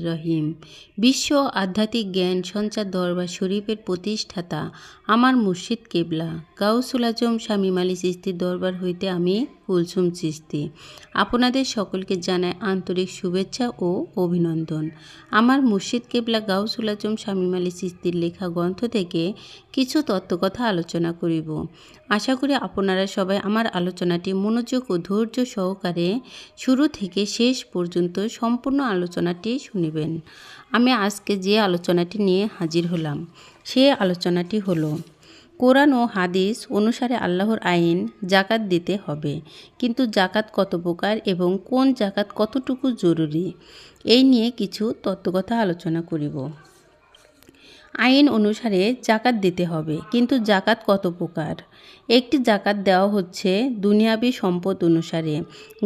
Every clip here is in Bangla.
রহিম। বিশ্ব আধ্যাত্মিক জ্ঞান সঞ্চার দরবার শরীফের প্রতিষ্ঠাতা আমার মুর্শিদ কেবলা গাউসুল আজম শামীম আলী চিশতির দরবার হইতে আমি কুলসুম চিশতি আপনাদের সকলকে জানাই আন্তরিক শুভেচ্ছা ও অভিনন্দন। আমার মুর্শিদ কেবলা গাউসুল আজম শামীম আলী চিশতির লেখা গ্রন্থ থেকে কিছু তত্ত্বকথা আলোচনা করিব। আশা করি আপনারা সবাই আমার আলোচনাটি মনোযোগ ও ধৈর্য সহকারে শুরু থেকে শেষ পর্যন্ত সম্পূর্ণ আলোচনাটি শুনিবেন। আমি আজকে যে আলোচনাটি নিয়ে হাজির হলাম সে আলোচনাটি হলো কোরআন ও হাদিস অনুসারে আল্লাহর আইন জাকাত দিতে হবে, কিন্তু জাকাত কত প্রকার এবং কোন জাকাত কতটুকু জরুরি এই নিয়ে কিছু তত্ত্বকথা আলোচনা করিব। আইন অনুসারে জাকাত দিতে হবে, কিন্তু জাকাত কত প্রকার। একটি জাকাত দেওয়া হচ্ছে দুনিয়াবি সম্পদ অনুসারে।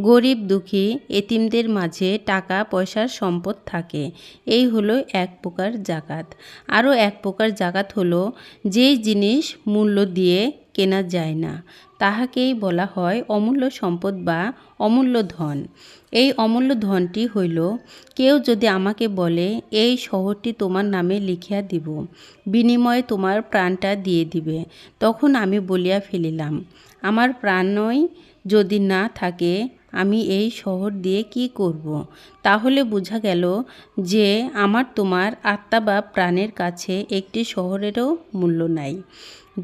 গরিব দুঃখী এতিমদের মাঝে টাকা পয়সার সম্পদ থাকে, এই হলো এক প্রকার জাকাত। আরও এক প্রকার জাকাত হলো যেই জিনিস মূল্য দিয়ে কেনা যায় না, তাহাকেই বলা হয় অমূল্য সম্পদ বা অমূল্য ধন। এই অমূল্য ধনটি হইল, কেউ যদি আমাকে বলে এই শহরটি তোমার নামে লিখিয়া দিব, বিনিময়ে তোমার প্রাণটা দিয়ে দিবে, তখন আমি বলিয়া ফেলিলাম আমার প্রাণই যদি না থাকে আমি এই শহর দিয়ে কি করব। তাহলে বোঝা গেল যে আমার তোমার আত্মা বা প্রাণের কাছে একটি শহরেরও মূল্য নাই।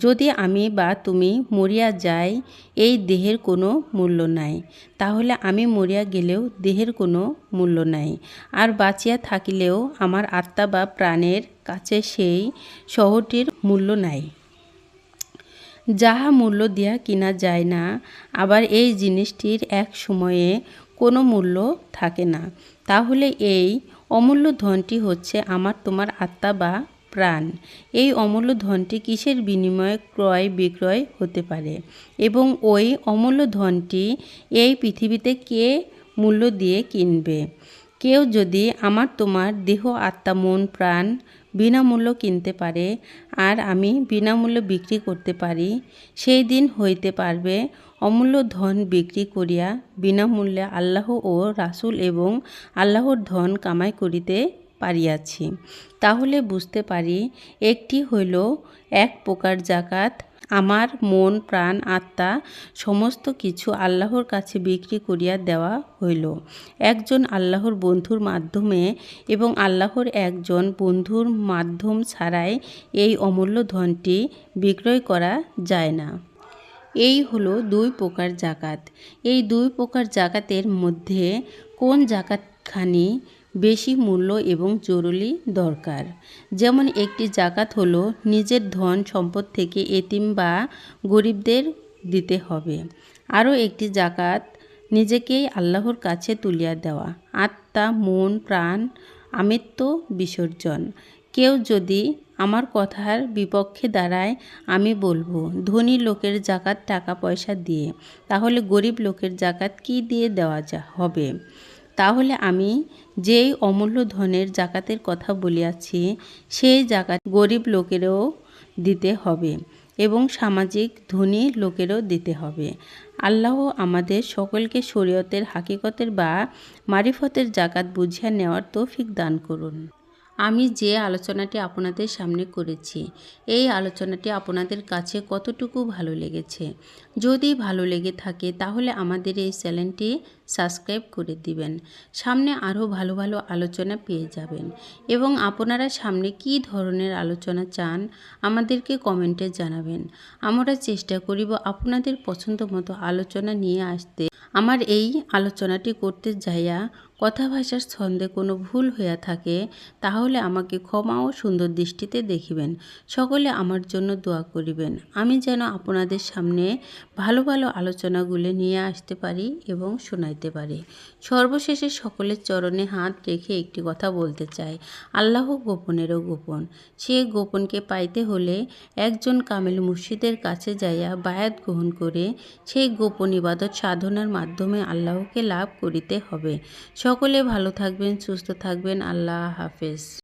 যদি আমি বা তুমি মরিয়া যাই, এই দেহের কোনো মূল্য নাই, তাহলে আমি মরিয়া গেলেও দেহের কোনো মূল্য নাই। আর বাঁচিয়া থাকিলেও আমার আত্মা বা প্রাণের কাছে সেই শহরটির মূল্য নাই। যাহা মূল্য দিয়া কিনা যায় না, আবার এই জিনিসটির এক সময়ে কোনো মূল্য থাকে না। তাহলে এই অমূল্য ধনটি হচ্ছে আমার তোমার আত্মা বা প্রাণ। এই অমূল্য ধনটি কিসের বিনিময়ে ক্রয় বিক্রয় হতে পারে, এবং ওই অমূল্য ধনটি এই পৃথিবীতে কে মূল্য দিয়ে কিনবে। কেউ যদি আমার তোমার দেহ আত্মা মন প্রাণ বিনামূল্য কিনতে পারে আর আমি বিনামূল্যে বিক্রি করতে পারি, সেই দিন হইতে পারবে অমূল্য ধন বিক্রি করিয়া বিনামূল্যে আল্লাহ ও রাসূল এবং আল্লাহর ধন কামাই করিতে পারিয়াছি। তাহলে বুঝতে পারি একটি হইল এক প্রকার জাকাত, আমার মন প্রাণ আত্মা সমস্ত কিছু আল্লাহর কাছে বিক্রি করিয়া দেওয়া হইল একজন আল্লাহর বন্ধুর মাধ্যমে, এবং আল্লাহর একজন বন্ধুর মাধ্যম ছাড়াই এই অমূল্য ধনটি বিক্রয় করা যায় না। এই হলো দুই প্রকার জাকাত। এই দুই প্রকার জাকাতের মধ্যে কোন জাকাতখানি বেশি মূল্য এবং জরুরি দরকার। যেমন একটি জাকাত হলো নিজের ধন সম্পদ থেকে এতিম বা গরিবদের দিতে হবে। আরও একটি জাকাত নিজেকেই আল্লাহর কাছে তুলিয়া দেওয়া, আত্মা মন প্রাণ আমিত্ব বিসর্জন। কেউ যদি আমার কথার বিপক্ষে দাঁড়ায়, আমি বলবো ধনী লোকের জাকাত টাকা পয়সা দিয়ে, তাহলে গরিব লোকের জাকাত কি দিয়ে দেওয়া হবে। তাহলে আমি যেই অমূল্য ধনের জাকাতের কথা বলিয়াছি, সেই জাকাত গরিব লোকেরও দিতে হবে এবং সামাজিক ধনী লোকেরও দিতে হবে। আল্লাহ আমাদের সকলকে শরীয়তের হাকিকতের বা মারিফতের জাকাত বুঝিয়া নেওয়ার তৌফিক দান করুন। আমি যে আলোচনাটি আপনাদের সামনে করেছি, এই আলোচনাটি আপনাদের কাছে কতটুকু ভালো লেগেছে। যদি ভালো লেগে থাকে তাহলে আমাদের এই চ্যানেলটি সাবস্ক্রাইব করে দিবেন। সামনে আরও ভালো ভালো আলোচনা পেয়ে যাবেন, এবং আপনারা সামনে কী ধরনের আলোচনা চান আমাদেরকে কমেন্টে জানাবেন। আমরা চেষ্টা করিব আপনাদের পছন্দ মতো আলোচনা নিয়ে আসতে। আমার এই আলোচনাটি করতে যাইয়া কথা ভাষার ছন্দে কোনো ভুল হইয়া থাকে, তাহলে আমাকে ক্ষমা ও সুন্দর দৃষ্টিতে দেখিবেন। সকলে আমার জন্য দোয়া করিবেন, আমি যেন আপনাদের সামনে ভালো ভালো আলোচনাগুলি নিয়ে আসতে পারি এবং শোনাইতে পারি। সর্বশেষে সকলের চরণে হাত রেখে একটি কথা বলতে চাই, আল্লাহ গোপনেরও গোপন। সে গোপনকে পাইতে হলে একজন কামেল মুর্শিদের কাছে যাইয়া বায়াত গ্রহণ করে সেই গোপন ইবাদত সাধনার মাধ্যমে আল্লাহকে লাভ করিতে হবে। সকলে ভালো থাকবেন, সুস্থ থাকবেন। আল্লাহ হাফেজ।